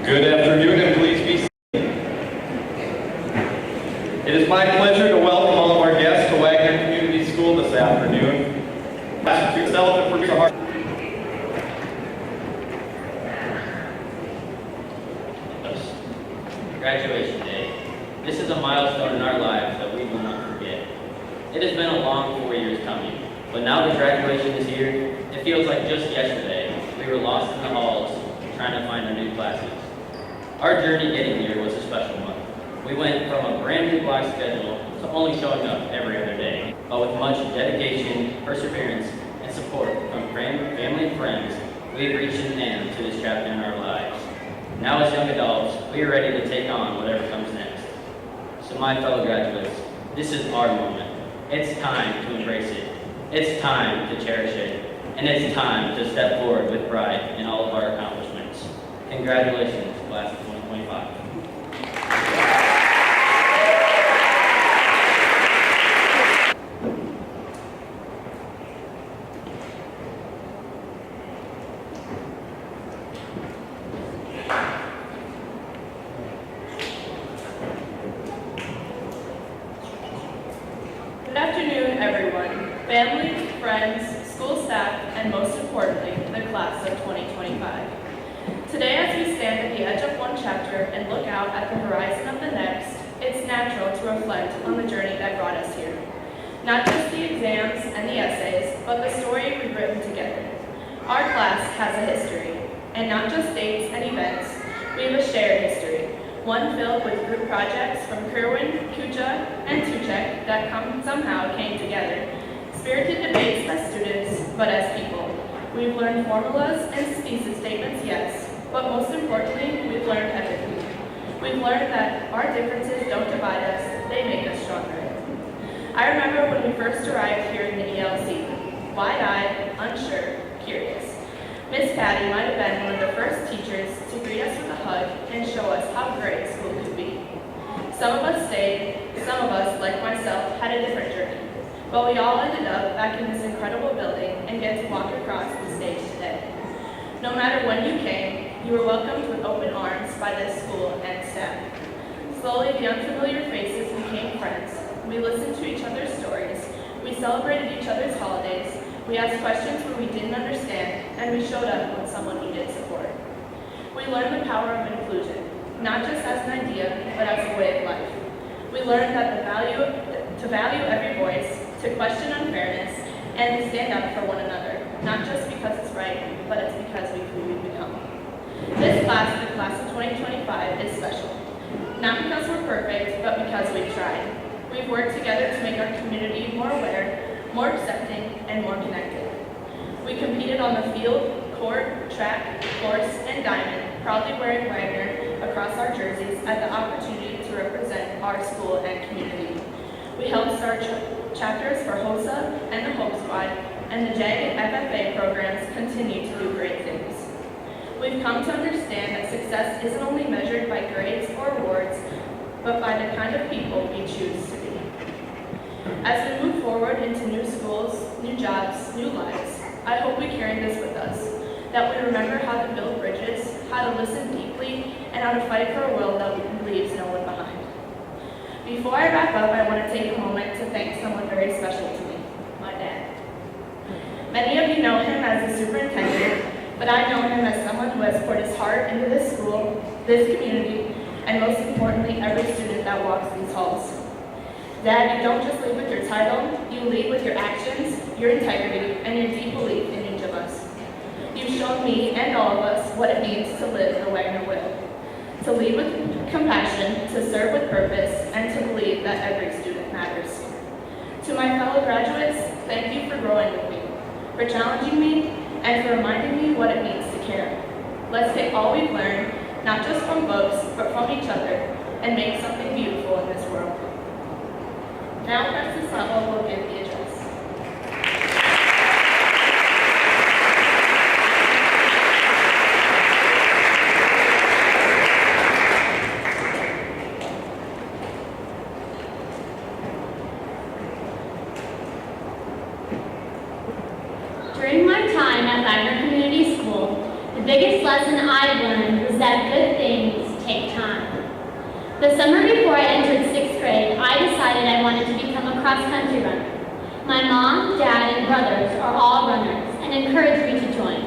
Good afternoon, and please be seated. It is my pleasure to welcome all of our guests to Wagner Community School this afternoon. Graduation Day. This is a milestone in our lives that we will not forget. It has been a long 4 years coming, but now that graduation is here, it feels like just yesterday we were lost in the halls trying to find our new classes. Our journey getting here was a special month. We went from a brand new block schedule to only showing up every other day, but with much dedication, perseverance, and support from family and friends, we've reached an end to this chapter in our lives. Now as young adults, we are ready to take on whatever comes next. So my fellow graduates, this is our moment. It's time to embrace it. It's time to cherish it. And it's time to step forward with pride in all of our accomplishments. Congratulations, class of 2025. Good afternoon, everyone, family, friends, school staff, and most importantly, the class of 2025. Today, as we stand at the edge of one chapter and look out at the horizon of the next, it's natural to reflect on the journey that brought us here. Not just the exams and the essays, but the story we've written together. Our class has a history, and not just dates and events, we have a shared history. One filled with group projects from Kerwin, Kucha, and Tuchek that somehow came together. Spirited debates as students, but as people. We've learned formulas and thesis statements, yes, but most importantly, we've learned empathy. We've learned that our differences don't divide us, they make us stronger. I remember when we first arrived here in the ELC, wide-eyed, unsure, curious. Miss Patty might have been one of the first teachers to greet us with a hug and show us how great school could be. Some of us stayed, some of us, like myself, had a different journey. But we all ended up back in this incredible building and get to walk across the stage today. No matter when you came, you were welcomed with open arms by this school and staff. Slowly, the unfamiliar faces became friends. We listened to each other's stories. We celebrated each other's holidays. We asked questions where we didn't understand, and we showed up when someone needed support. We learned the power of inclusion, not just as an idea, but as a way of life. We learned that to value every voice, to question unfairness, and to stand up for one another, not just because it's right, but it's because of who we've become. This class, the class of 2025, is special. Not because we're perfect, but because we've tried. We've worked together to make our community more aware, more accepting, and more connected. We competed on the field, court, track, course, and diamond, proudly wearing Wagner across our jerseys at the opportunity to represent our school and community. We helped start chapters for HOSA and the Hope Squad, and the JAG FFA programs continue to do great things. We've come to understand that success isn't only measured by grades or awards, but by the kind of people we choose to be. As we move forward into new schools, new jobs, new lives, I hope we carry this with us, that we remember how to build bridges, how to listen deeply, and how to fight for a world that leaves no one behind. Before I wrap up, I want to take a moment to thank someone very special to me, my dad. Many of you know him as the superintendent, but I know him as someone who has poured his heart into this school, this community, and most importantly, every student that walks these halls. Dad, you don't just lead with your title, you lead with your actions, your integrity, and your deep belief in each of us. You've shown me and all of us what it means to live the Wagner way. To lead with compassion, to serve with purpose, and to believe that every student matters. To my fellow graduates, thank you for growing with me, for challenging me, and for reminding me what it means to care. Let's take all we've learned, not just from books, but from each other, and make something beautiful in this world. Now, President Slavo will give the address. During my time at Wagner Community School, the biggest biggest lesson I learned was that good things take time. The summer before I entered 6th grade, I decided I wanted to become a cross-country runner. My mom, dad, and brothers are all runners and encouraged me to join.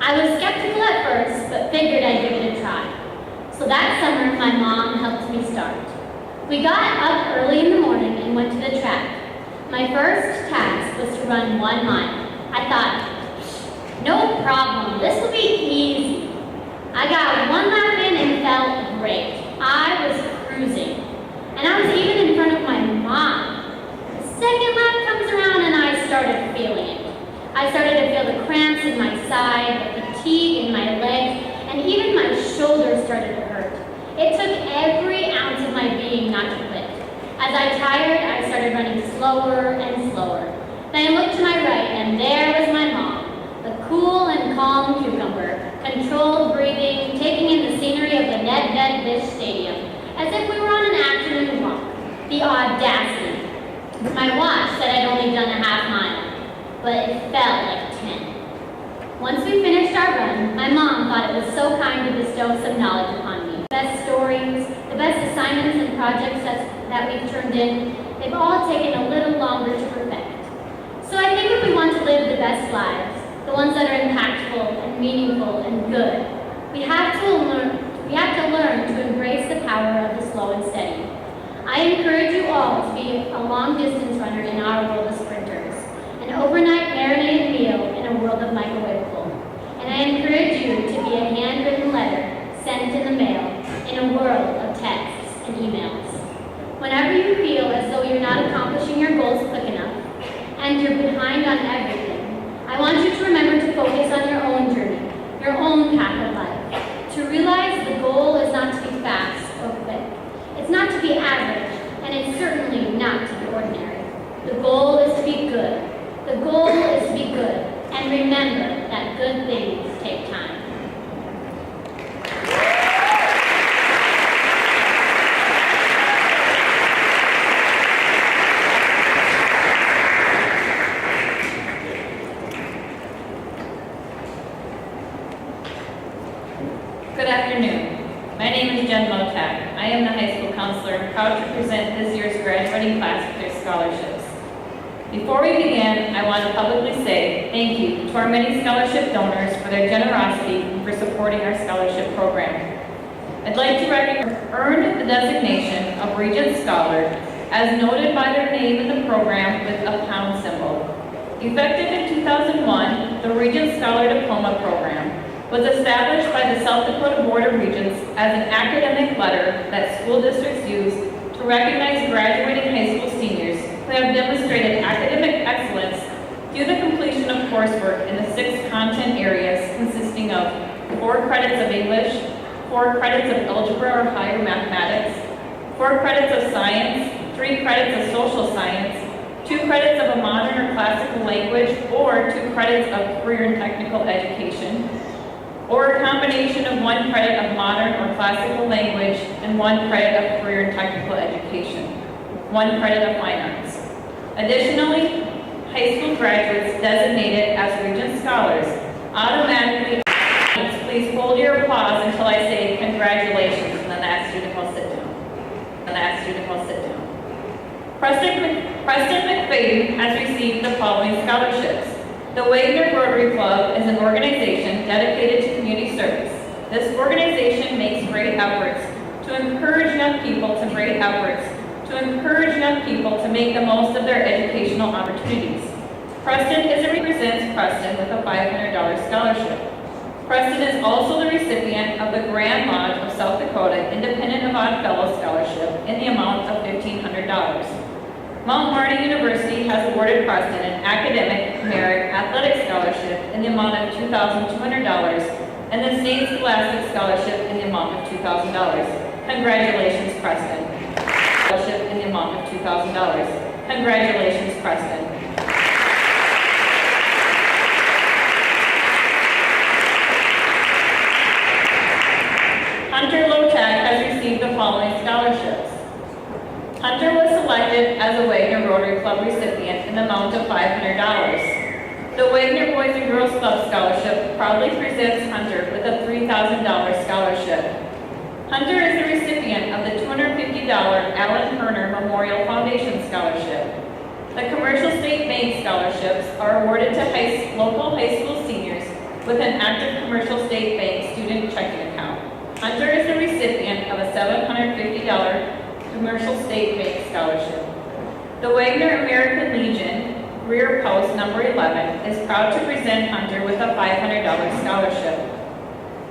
I was skeptical at first, but figured I'd give it a try. So that summer, my mom helped me start. We got up early in the morning and went to the track. My first task was to run 1 mile. I thought, no problem, this will be easy. I got 1 lap in and felt great. I was cruising. And I was even in front of my mom. The second lap comes around and I started feeling it. I started to feel the cramps in my side, the fatigue in my legs, and even my shoulders started to hurt. It took every ounce of my being not to quit. As I tired, I started running slower and slower. Then I looked to my right, and there was my mom, the cool and calm cucumber, controlled breathing, taking in the scenery of the Ned Fish Stadium, as if we were on an afternoon walk. The audacity. My watch said I'd only done a half mile, but it felt like 10. Once we finished our run, my mom thought it was so kind to bestow some knowledge upon me. The best stories, the best assignments and projects that we've turned in, they've all taken a little longer to perfect. So I think if we want to live the best lives, the ones that are impactful and meaningful and good, we have to learn to embrace the power of the slow and steady. I encourage you all to be a long-distance runner in our world of sprinters, an overnight marinated meal in a world of microwavable. And I encourage you to be a handwritten letter sent in the mail in a world of texts and emails. Whenever you feel as though you're not accomplishing your goals quick enough and you're behind on everything, I want you to remember to focus on your own journey, your own path of life, to realize the goal is not to be fast or quick. It's not to be average, and it's certainly not to be ordinary. The goal is to be good. The goal is to be good, and remember that good things take time. Good afternoon. My name is Jen Motak. I am the high school counselor and proud to present this year's graduating class with their scholarships. Before we begin, I want to publicly say thank you to our many scholarship donors for their generosity and for supporting our scholarship program. I'd like to recognize earned the designation of Regent Scholar as noted by their name in the program with a pound symbol. Effective in 2001, the Regent Scholar Diploma program was established by the South Dakota Board of Regents as an academic letter that school districts use to recognize graduating high school seniors who have demonstrated academic excellence through the completion of coursework in the 6 content areas consisting of 4 credits of English, 4 credits of algebra or higher mathematics, 4 credits of science, 3 credits of social science, 2 credits of a modern or classical language, or 2 credits of career and technical education, or a combination of 1 credit of modern or classical language and 1 credit of career and technical education, 1 credit of fine arts. Additionally, high school graduates designated as Regent Scholars automatically. Please hold your applause until I say congratulations, and then that student will sit down. Preston McFadden has received the following scholarships. The Wagner Rotary Club is an organization dedicated to community service. This organization makes great efforts to encourage young people to make the most of their educational opportunities. Preston represents Preston with a $500 scholarship. Preston is also the recipient of the Grand Lodge of South Dakota Independent of Odd Fellows Scholarship in the amount of $1,500. Mount Marty University has awarded Preston an Academic Merit Athletic Scholarship in the amount of $2,200 and the State Scholastic Scholarship in the amount of $2,000. Congratulations, Preston. Scholarship in the amount of $2,000. Congratulations, Preston. Hunter Lotak has received the following scholarships. Hunter was selected as a Wagner Rotary Club recipient in the amount of $500. The Wagner Boys and Girls Club Scholarship proudly presents Hunter with a $300 scholarship. Hunter is the recipient of the $250 Allen Herner Memorial Foundation Scholarship. The Commercial State Bank Scholarships are awarded to local high school seniors with an active Commercial State Bank student checking account. Hunter is the recipient of a $750 Commercial State Bank Scholarship. The Wagner American Legion Career Post number 11 is proud to present Hunter with a $500 scholarship.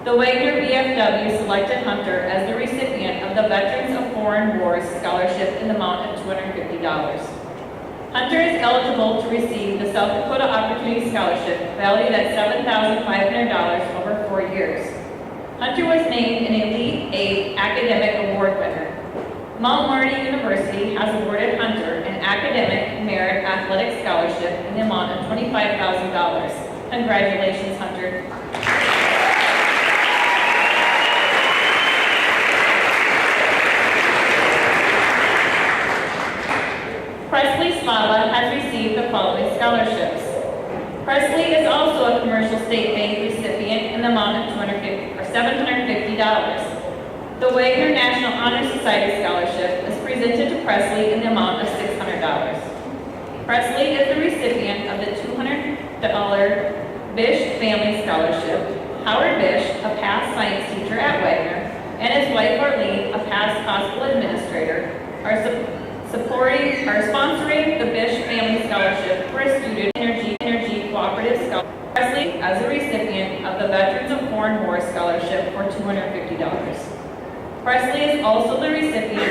The Wagner VFW selected Hunter as the recipient of the Veterans of Foreign Wars Scholarship in the amount of $250. Hunter is eligible to receive the South Dakota Opportunity Scholarship valued at $7,500 over 4 years. Hunter was named an Elite 8 Academic Award winner. Mount Marty University has awarded Hunter an Academic Merit Athletic Scholarship in the amount of $25,000. Congratulations, Hunter. Presley Smala has received the following scholarships. Presley is also a Commercial State Bank recipient in the amount of $750. The Wagner National Honor Society Scholarship is presented to Presley in the amount of $600. Presley is the recipient of the $200 Bish Family Scholarship. Howard Bish, a past science teacher at Wagner, and his wife Arlene, a past hospital administrator, are sponsoring the Bish Family Scholarship for a student energy cooperative scholarship. Presley as a recipient of the Veterans of Foreign Wars Scholarship for $250. Presley is also the recipient of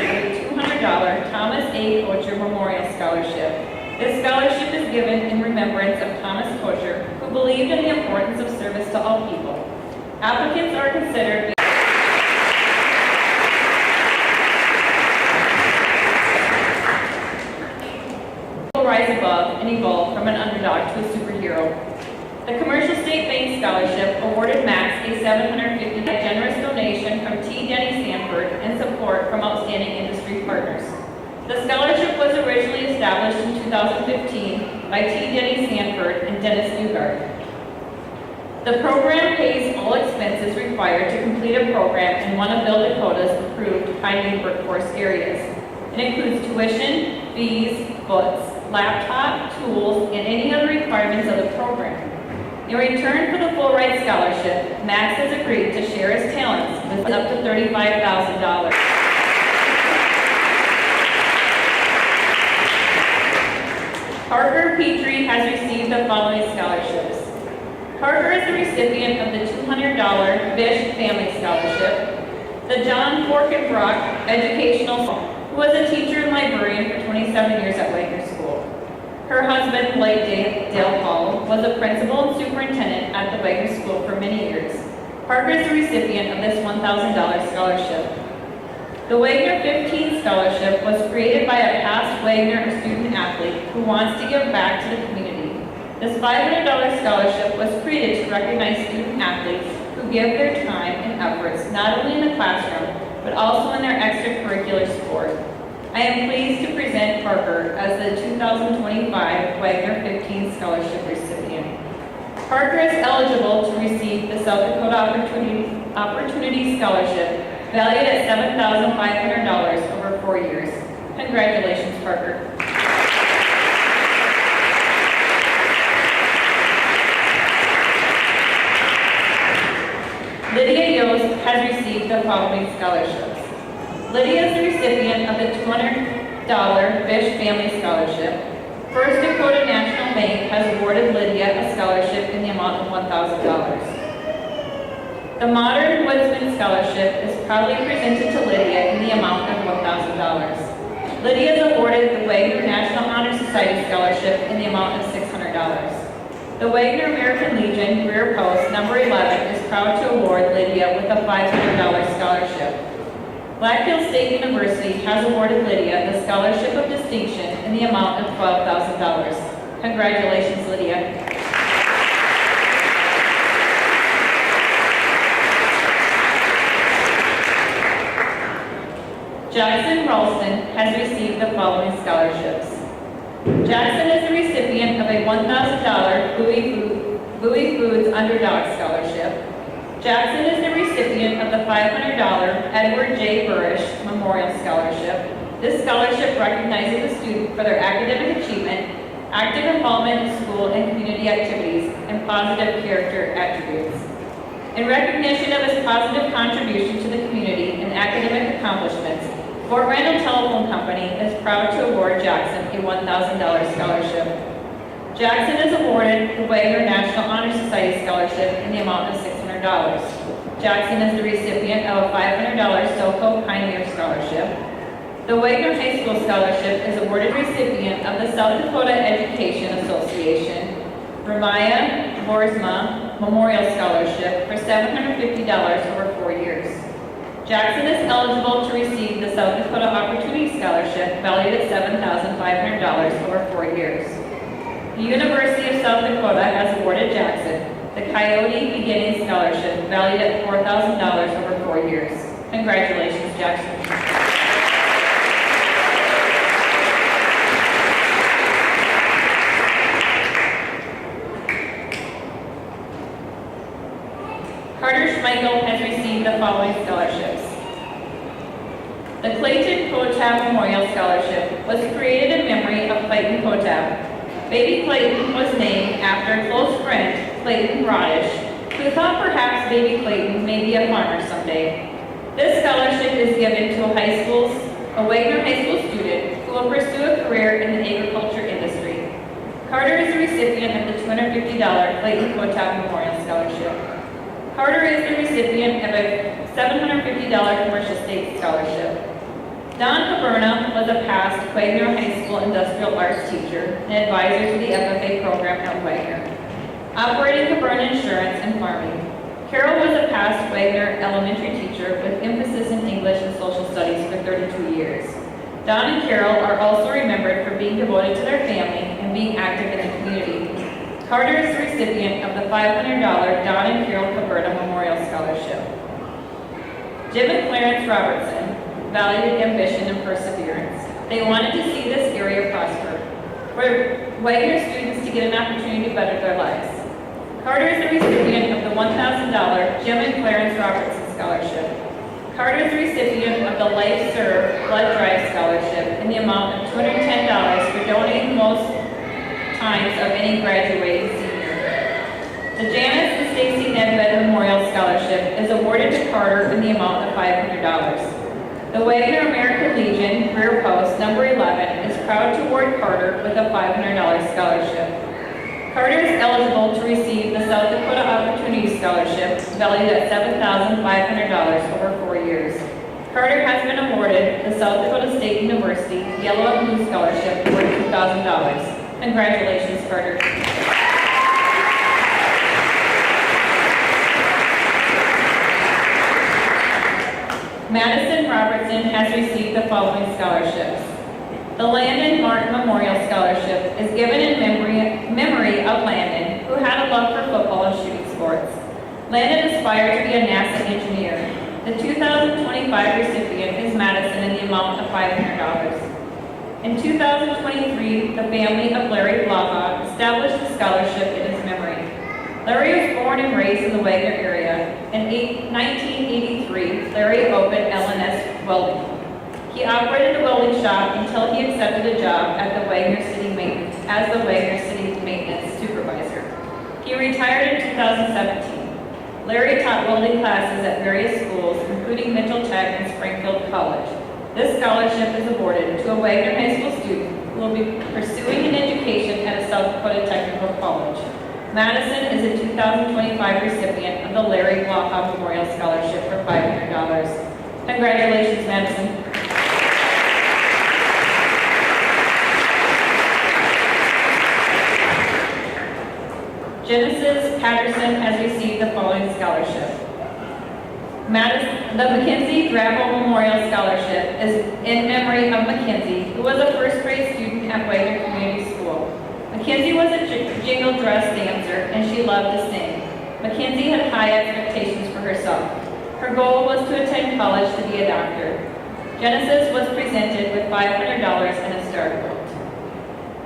the $200 Thomas A. Kocher Memorial Scholarship. This scholarship is given in remembrance of Thomas Kocher, who believed in the importance of service to all people. Applicants are considered rise above and evolve from an underdog to a superhero. The Commercial State Bank Scholarship awarded Max a $750 generous donation from T. Denny Sanford and support from outstanding industry partners. The scholarship was originally established in 2015 by T. Denny Sanford and Dennis Newgard. The program pays all expenses required to complete a program in one of Bill Dakota's approved high-need workforce areas. It includes tuition, fees, books, laptop, tools, and any other requirements of the program. In return for the full ride scholarship, Max has agreed to share his talents with up to $35,000. Parker Petrie has received the following scholarships. Parker is the recipient of the $200 Bish Family Scholarship, the John Forkenbrock Educational, who was a teacher and librarian for 27 years at Wagner School. Her husband, Blake Dale Hall, was a principal and superintendent at the Wagner School for many years. Parker is the recipient of this $1,000 scholarship. The Wagner 15 Scholarship was created by a past Wagner student-athlete who wants to give back to the community. This $500 scholarship was created to recognize student-athletes who give their time and efforts not only in the classroom, but also in their extracurricular sport. I am pleased to present Parker as the 2025 Wagner 15 Scholarship recipient. Parker is eligible to receive the South Dakota Opportunity Scholarship, valued at $7,500 over 4 years. Congratulations, Parker. Lydia Yost has received the following scholarships. Lydia is the recipient of the $200 Bish Family Scholarship. First Dakota National Bank has awarded Lydia a scholarship in the amount of $1,000. The Modern Woodsman Scholarship is proudly presented to Lydia in the amount of $1,000. Lydia is awarded the Wagner National Honor Society Scholarship in the amount of $600. The Wagner American Legion Career Post number 11 is proud to award Lydia with a $500 scholarship. Blackfield State University has awarded Lydia the Scholarship of Distinction in the amount of $12,000. Congratulations, Lydia. Jackson Ralston has received the following scholarships. Jackson is the recipient of a $1,000 Bowie Foods Underdog Scholarship. Jackson is the recipient recipient of the $500 Edward J. Burrish Memorial Scholarship. This scholarship recognizes a student for their academic achievement, active involvement in school and community activities, and positive character attributes. In recognition of his positive contribution to the community and academic accomplishments, Fort Randall Telephone Company is proud to award Jackson a $1,000 scholarship. Jackson is awarded the Wagner National Honor Society Scholarship in the amount of $600. Jackson is the recipient of a $500 SoCo Pioneer Scholarship. The Wagner High School Scholarship is awarded recipient of the South Dakota Education Association Ramaya Borsma Memorial Scholarship for $750 over 4 years. Jackson is eligible to receive the South Dakota Opportunity Scholarship valued at $7,500 over 4 years. The University of South Dakota has awarded Jackson the Coyote Beginning Scholarship valued at $4,000 over 4 years. Congratulations, Jackson. Carter Schmeichel has received the following scholarships. The Clayton Kotab Memorial Scholarship was created in memory of Clayton Kotab. Baby Clayton was named after a close friend, Clayton Rodish, who thought perhaps baby Clayton may be a farmer someday. This scholarship is given to a Wagner High School student who will pursue a career in the agriculture industry. Carter is the recipient of the $250 Clayton Kotab Memorial Scholarship. Carter is the recipient of a $750 Commercial State Scholarship. Don Caberna was a past Wagner High School Industrial Arts teacher and advisor to the FFA program at Wagner, operating Caberna Insurance and Farming. Carol was a past Wagner elementary teacher with emphasis in English and social studies for 32 years. Don and Carol are also remembered for being devoted to their family and being active in the community. Carter is the recipient of the $500 Don and Carol Caberna Memorial Scholarship. Jim and Clarence Robertson valued ambition and perseverance. They wanted to see this area prosper, for Wagner students to get an opportunity to better their lives. Carter is the recipient of the $1,000 Jim and Clarence Robertson Scholarship. Carter is the recipient of the Life Serve Blood Drive Scholarship in the amount of $210 for donating most times of any graduating senior. The Janice and Stacy Nedved Memorial Scholarship is awarded to Carter in the amount of $500. The Wagner American Legion Career Post number 11 is proud to award Carter with a $500 scholarship. Carter is eligible to receive the South Dakota Opportunity Scholarship valued at $7,500 over 4 years. Carter has been awarded the South Dakota State University Yellow and Blue Scholarship worth $2,000. Congratulations, Carter. Madison Robertson has received the following scholarships. The Landon Martin Memorial Scholarship is given in memory of Landon, who had a love for football and shooting sports. Landon aspired to be a NASA engineer. The 2025 recipient is Madison in the amount of $500. In 2023, the family of Larry Blaha established a scholarship in his memory. Larry was born and raised in the Wagner area. In 1983, Larry opened L&S Welding. He operated a welding shop until he accepted a job at the Wagner City Maintenance as the Wagner City Maintenance Supervisor. He retired in 2017. Larry taught welding classes at various schools, including Mitchell Tech and Springfield College. This scholarship is awarded to a Wagner High School student who will be pursuing an education at a South Dakota Technical College. Madison is a 2025 recipient of the Larry Blaha Memorial Scholarship for $500. Congratulations, Madison. Genesis Patterson has received the following scholarship. The Mackenzie Drabble Memorial Scholarship is in memory of Mackenzie, who was a first grade student at Wagner Community School. Mackenzie was a jingle dress dancer and she loved to sing. Mackenzie had high expectations for herself. Her goal was to attend college to be a doctor. Genesis was presented with $500 and a star quilt.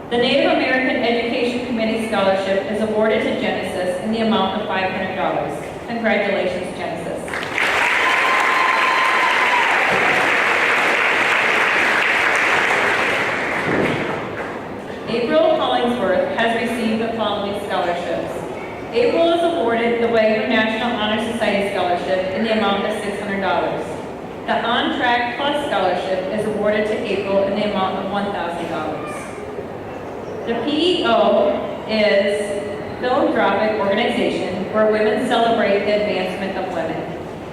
The Native American Education Committee Scholarship is awarded to Genesis in the amount of $500. Congratulations, Genesis. April is awarded the Wagner National Honor Society Scholarship in the amount of $600. The On Track Plus Scholarship is awarded to April in the amount of $1,000. The PEO is a philanthropic organization where women celebrate the advancement of women,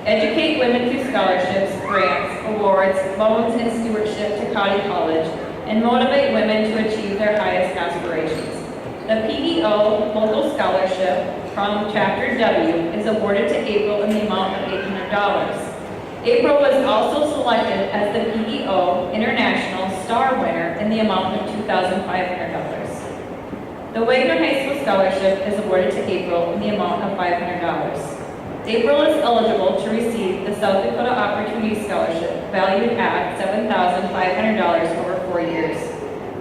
educate women through scholarships, grants, awards, loans, and stewardship to County College, and motivate women to achieve their highest aspirations. The PEO Local Scholarship from Chapter W is awarded to April in the amount of $800. April was also selected as the PEO International Star Winner in the amount of $2,500. The Wagner High School Scholarship is awarded to April in the amount of $500. April is eligible to receive the South Dakota Opportunity Scholarship valued at $7,500 over 4 years.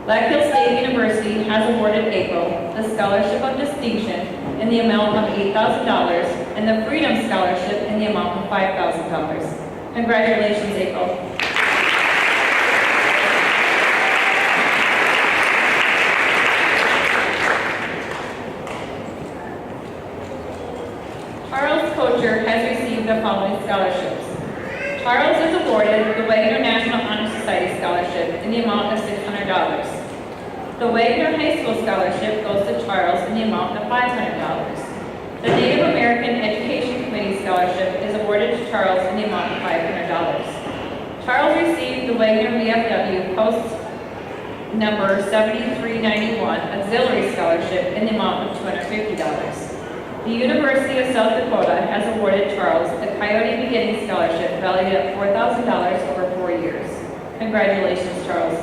Black Hills State University has awarded April the Scholarship of Distinction in the amount of $8,000 and the Freedom Scholarship in the amount of $5,000. Congratulations, April. Charles Kocher has received the following scholarships. Charles is awarded the Wagner National Honor Society Scholarship in the amount of $600. The Wagner High School Scholarship goes to Charles in the amount of $500. The Native American Education Committee Scholarship is awarded to Charles in the amount of $500. Charles received the Wagner VFW Post number 7391 Auxiliary Scholarship in the amount of $250. The University of South Dakota has awarded Charles the Coyote Beginning Scholarship valued at $4,000 over 4 years. Congratulations, Charles.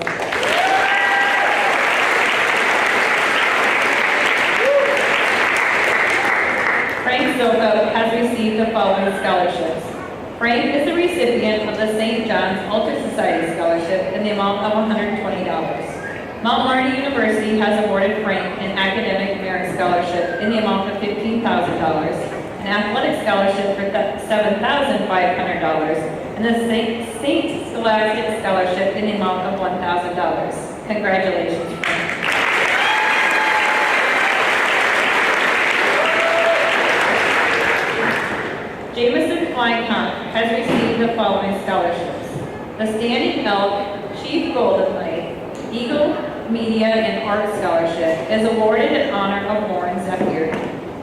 Frank Zoka has received the following scholarships. Frank is the recipient of the St. John's Altar Society Scholarship in the amount of $120. Mount Marty University has awarded Frank an Academic Merit Scholarship in the amount of $15,000, an Athletic Scholarship for $7,500, and the St. Scholastic Scholarship in the amount of $1,000. Congratulations, Frank. Jameson Flycon has received the following scholarships. The Standing Elk, Chief Golden Knight, Eagle Media and Art Scholarship is awarded in honor of Warren Zephyr.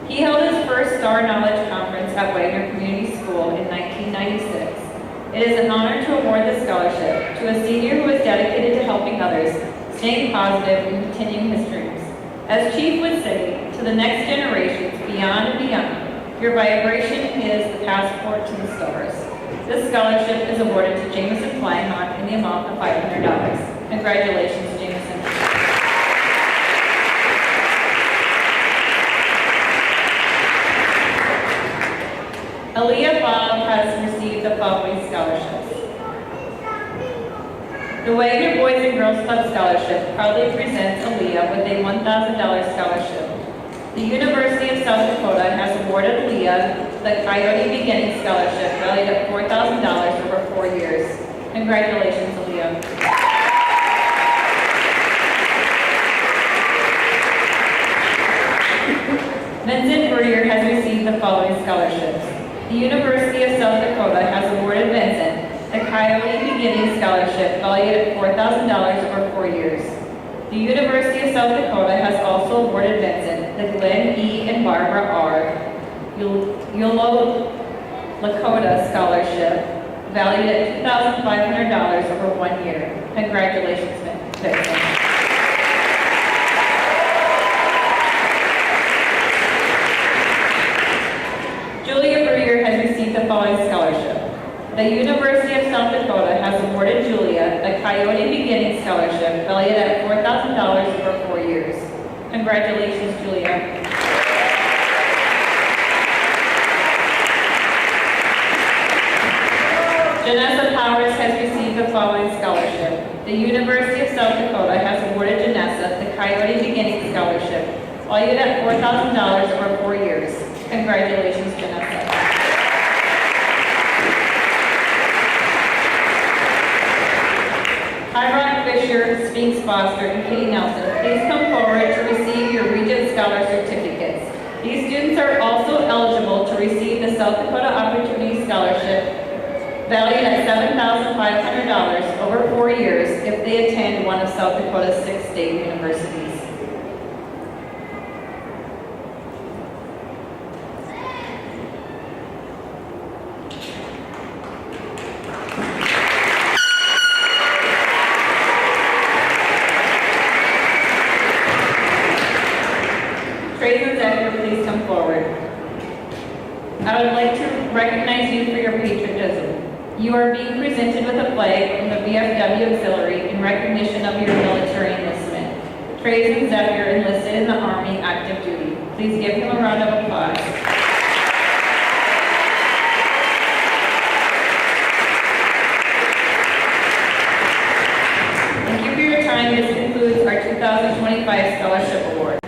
He held his first Star Knowledge Conference at Wagner Community School in 1996. It is an honor to award this scholarship to a senior who is dedicated to helping others, staying positive, and continuing his dreams. As Chief would say, to the next generations, beyond and beyond, your vibration is the passport to the stars. This scholarship is awarded to Jameson Flyhawk in the amount of $500. Congratulations, Jameson. Aaliyah Bob has received the following scholarships. The Wagner Boys and Girls Club Scholarship proudly presents Aaliyah with a $1,000 scholarship. The University of South Dakota has awarded Aaliyah the Coyote Beginning Scholarship valued at $4,000 over 4 years. Congratulations, Aaliyah. Vincent Breer has received the following scholarships. The University of South Dakota has awarded Vincent the Coyote Beginning Scholarship valued at $4,000 over 4 years. The University of South Dakota has also awarded Vincent the Glenn E. and Barbara R. Yolo Lakota Scholarship valued at $2,500 over 1 year. Congratulations, Vincent. Julia Breer has received the following scholarship. The University of South Dakota has awarded Julia the Coyote Beginning Scholarship valued at $4,000 over 4 years. Congratulations, Julia. Janessa Powers has received the following scholarship. The University of South Dakota has awarded Janessa the Coyote Beginning Scholarship valued at $4,000 over 4 years. Congratulations, Janessa. Tyron Fisher, Sphinx Foster, and Katie Nelson, please come forward to receive your Regent Scholar certificates. These students are also eligible to receive the South Dakota Opportunity Scholarship valued at $7,500 over 4 years if they attend one of South Dakota's 6 state universities. Please come forward. I would like to recognize you for your patriotism. You are being presented with a flag from the VFW Auxiliary in recognition of your military enlistment. Trace and Zephyr enlisted in the Army active duty. Please give him a round of applause. Thank you for your time. This concludes our 2025 Scholarship Award.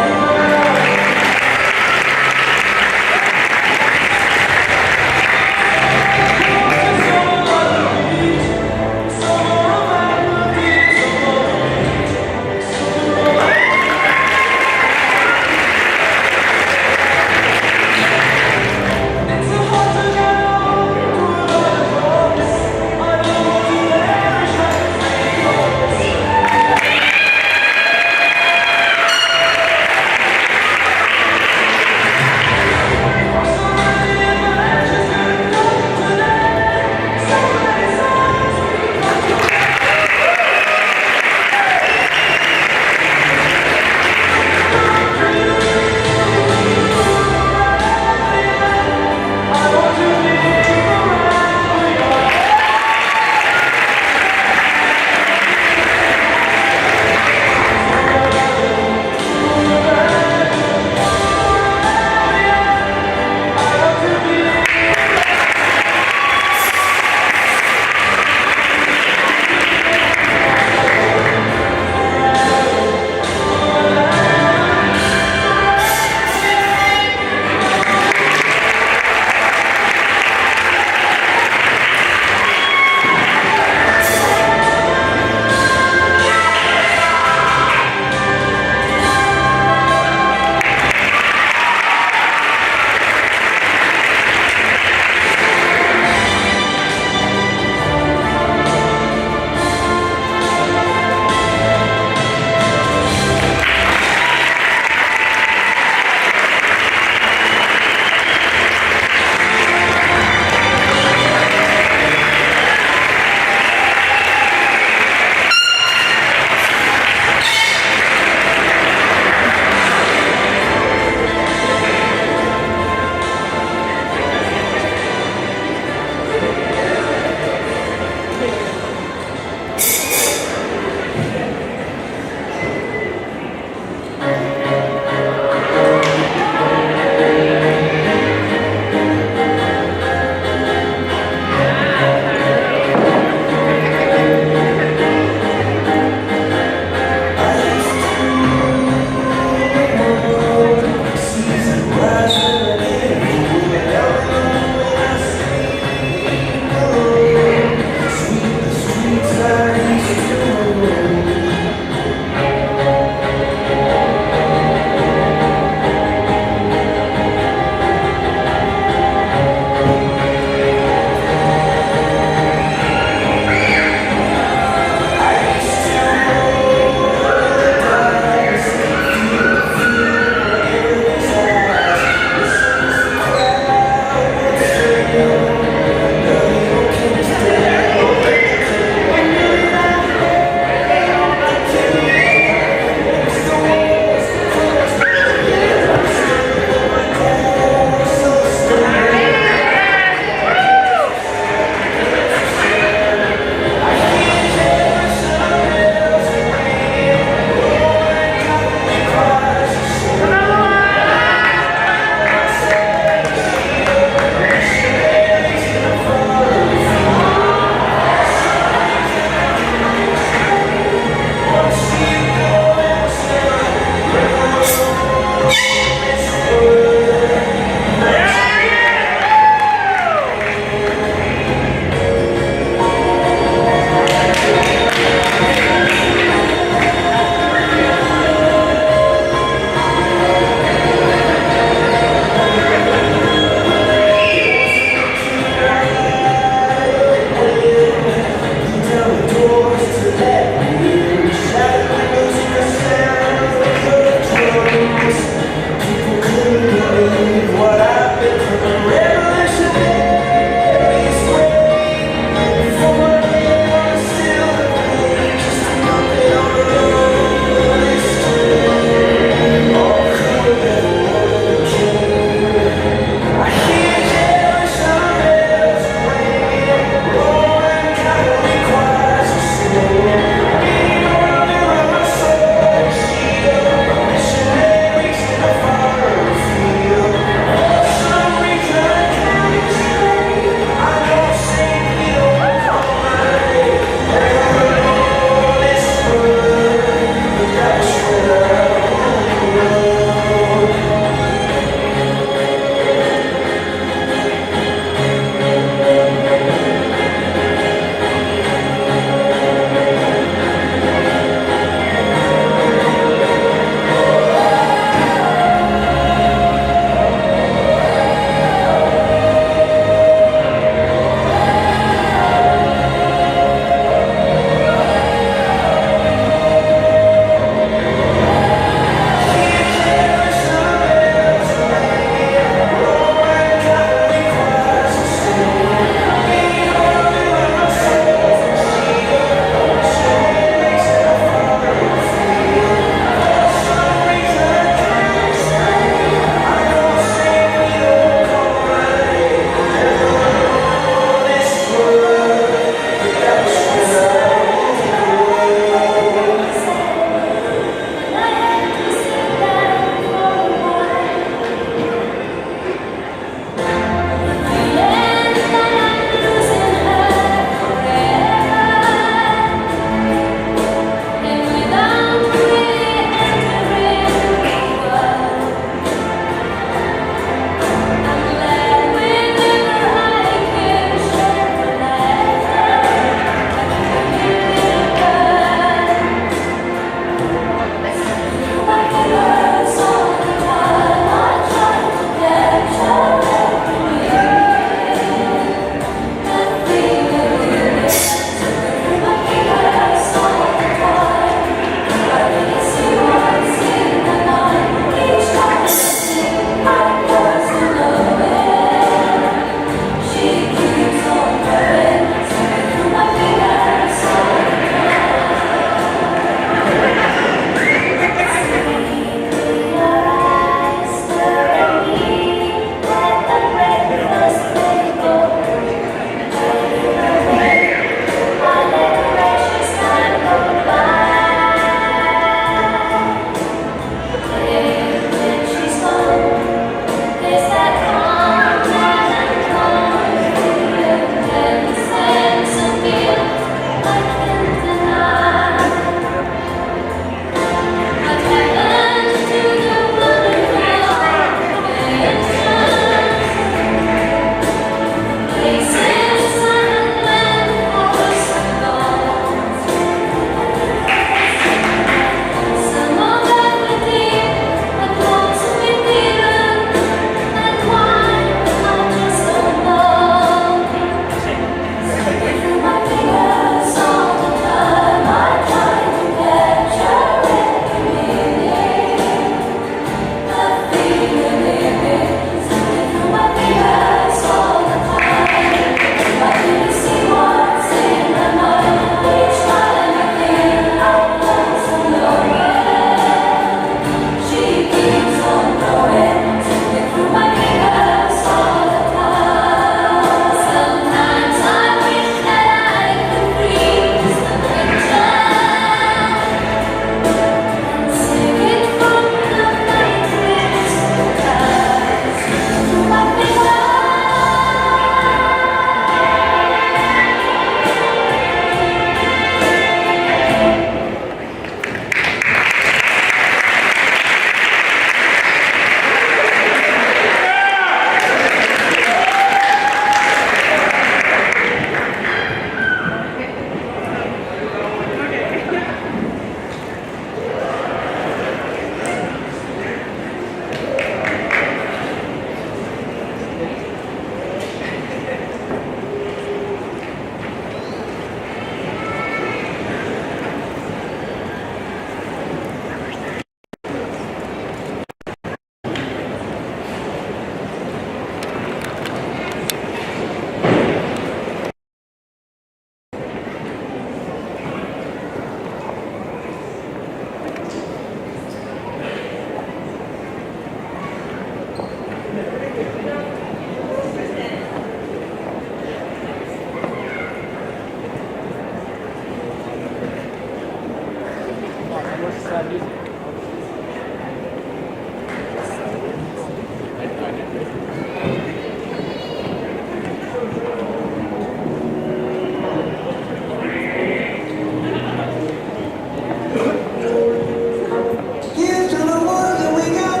Here's to the ones that we got.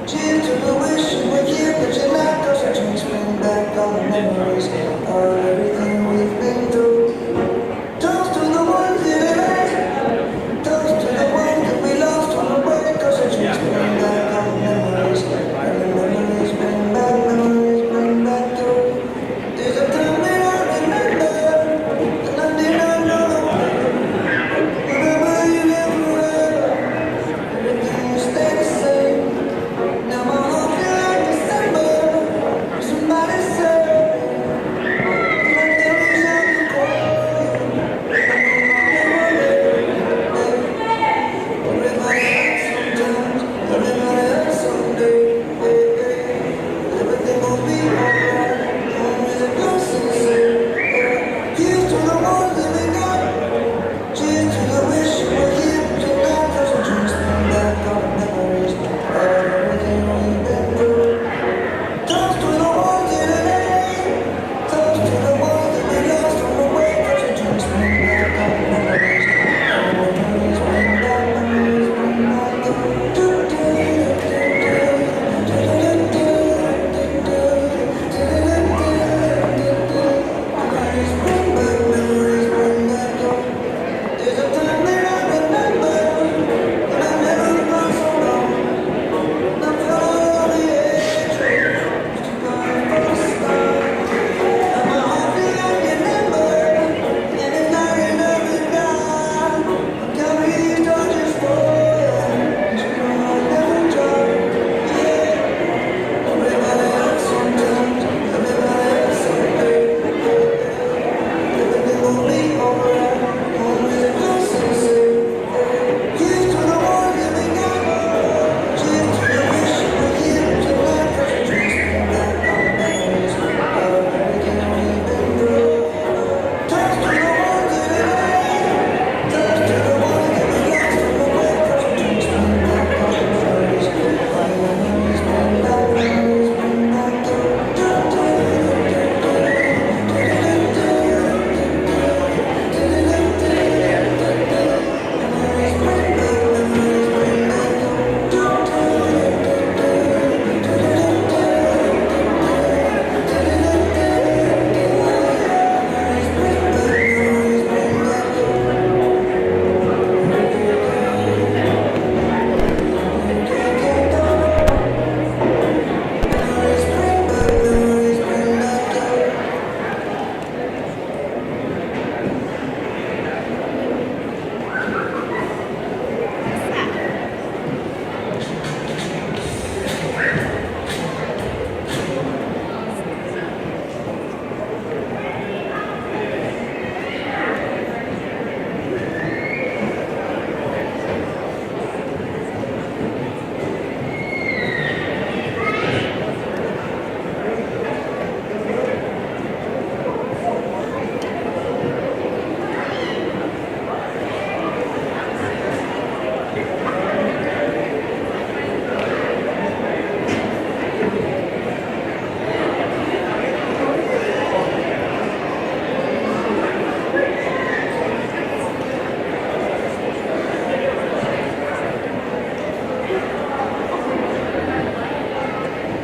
Cheers to the wish you were here, but you're not. Cause our dreams bring back all the memories of everything we've been through. Toast to the ones that last. Toast to the ones that we lost on the way. Cause our dreams bring back all the memories. And the memories bring back through. There's a time that I remember, and I did not know. Remember you never forever. Everything will stay the same. Now my heart feels like December. Somebody said, like there is nothing cold. Everybody hurts sometimes. Everybody hurts someday. Everything will be alright. Home is a blessing, say. Here's to the ones that we got. Cheers to the wish you were here tonight. Cause our dreams bring back all the memories of everything we've been through. Toast to the ones that are late. Toast to the ones that we lost on the way. Cause our dreams bring back all the memories. All the memories bring back memories bring back. There's a time that I remember, and I never gone so long. And I'm proud of the age, just to go for a start. And my heart feels like a number, and it's not enough to die. I carry these torches for you, and you know I'll never drop. Yeah, everybody hurts sometimes, everybody hurts someday. Everything will be alright. Home is a blessing, say. Here's to the ones that we got. Cheers to the wish you were here tonight. Cause our dreams bring back all the memories of everything we've been through. Toast to the ones that are late. Toast to the ones that we lost on the way. Cause our dreams bring back all the memories. All the memories bring back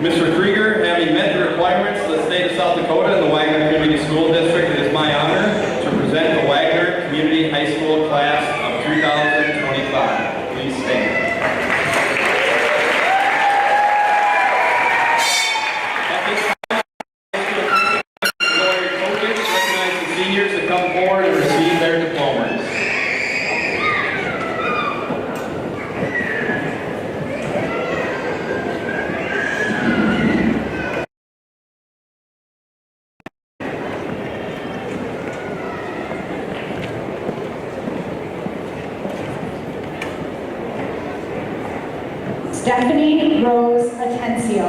Mr. Krieger, having met the requirements of the state of South Dakota and the Wagner Community School District, it is my honor to present the Wagner Community High School Class of 2025. Please stand. At this time, Lawyer coaches recognize the seniors to come forward and receive their diplomas. Stephanie Rose Atencio.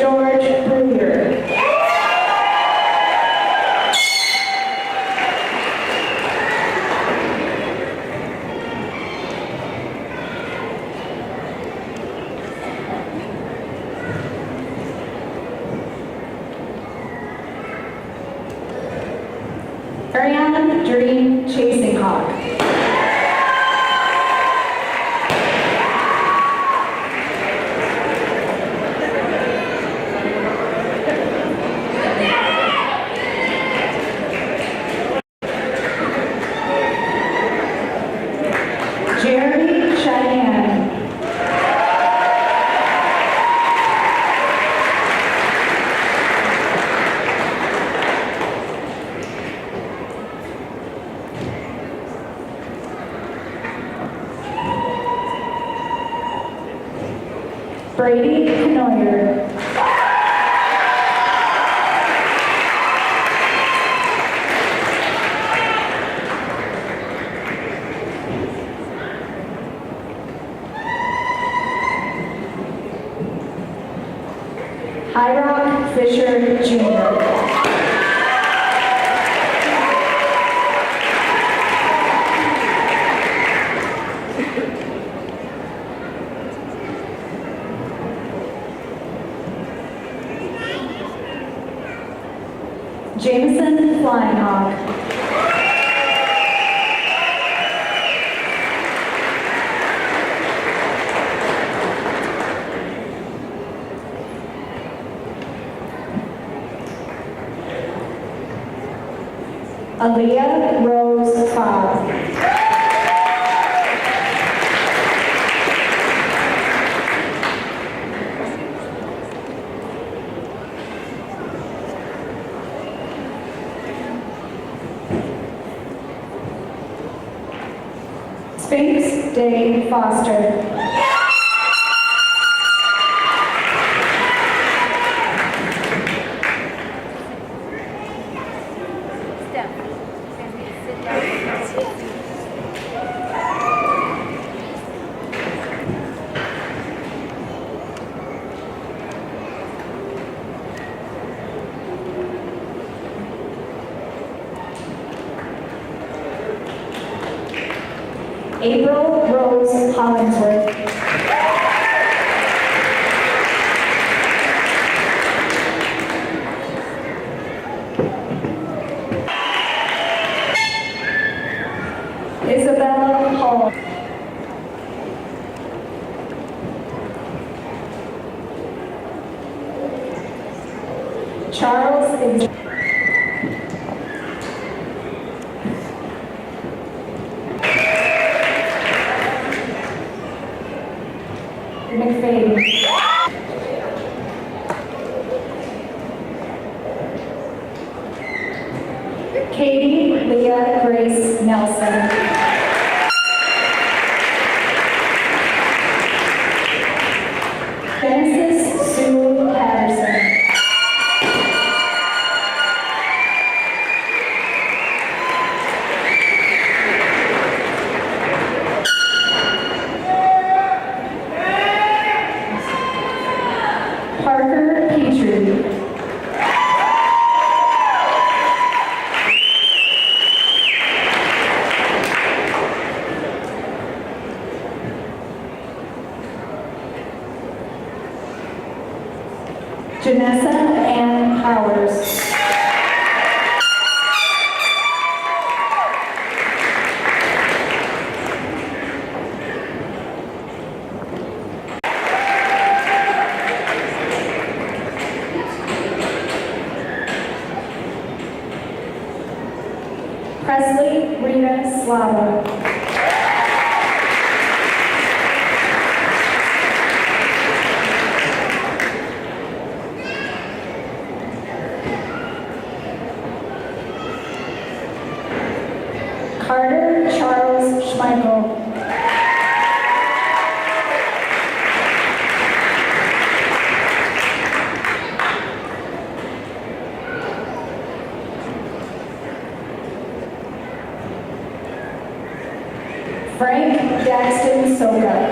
George Brewer. Ariane Dream Chasing Hawk. Jeremy Cheyenne. Brady Canoyer. Hyrock Fisher Jr. Jameson Flying Hawk. Aaliyah Rose Cobb. Sphinx Day Foster. April Rose Hollingsworth. Isabella Hall. Charles McFadden. Katie Leah Grace Nelson. Genesis Sue Patterson. Parker Petrie. Janessa Ann Powers. Presley Rita Slava. Carter Charles Schmeichel. Frank Daxton Soka.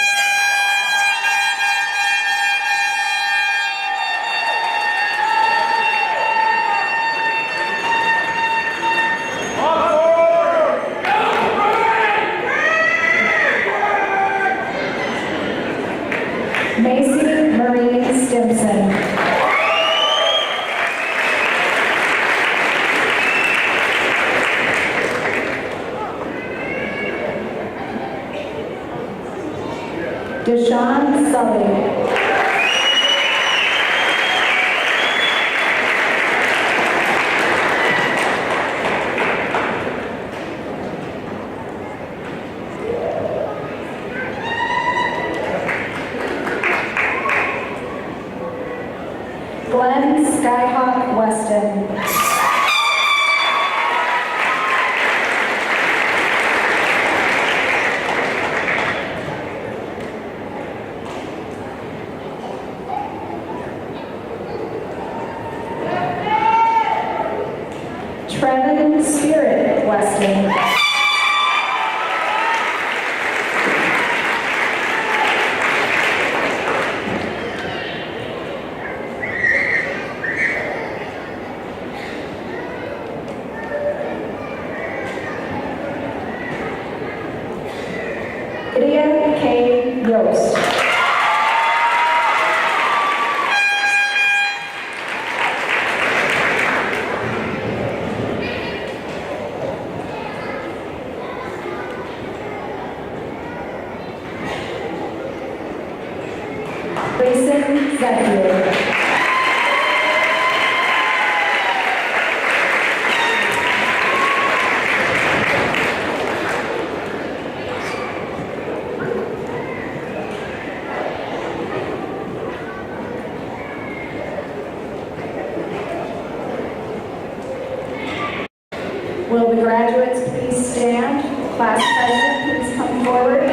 Marie Stimson. Deshaun Sully. Glenn Skyhawk Weston. Trevin Spirit Weston. Lydia K. Yost. Grayson Zephyr. Will the graduates please stand? Class president, please come forward.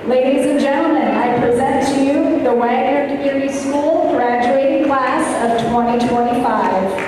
Ladies and gentlemen, I present to you the Wagner Community School graduating class of 2025.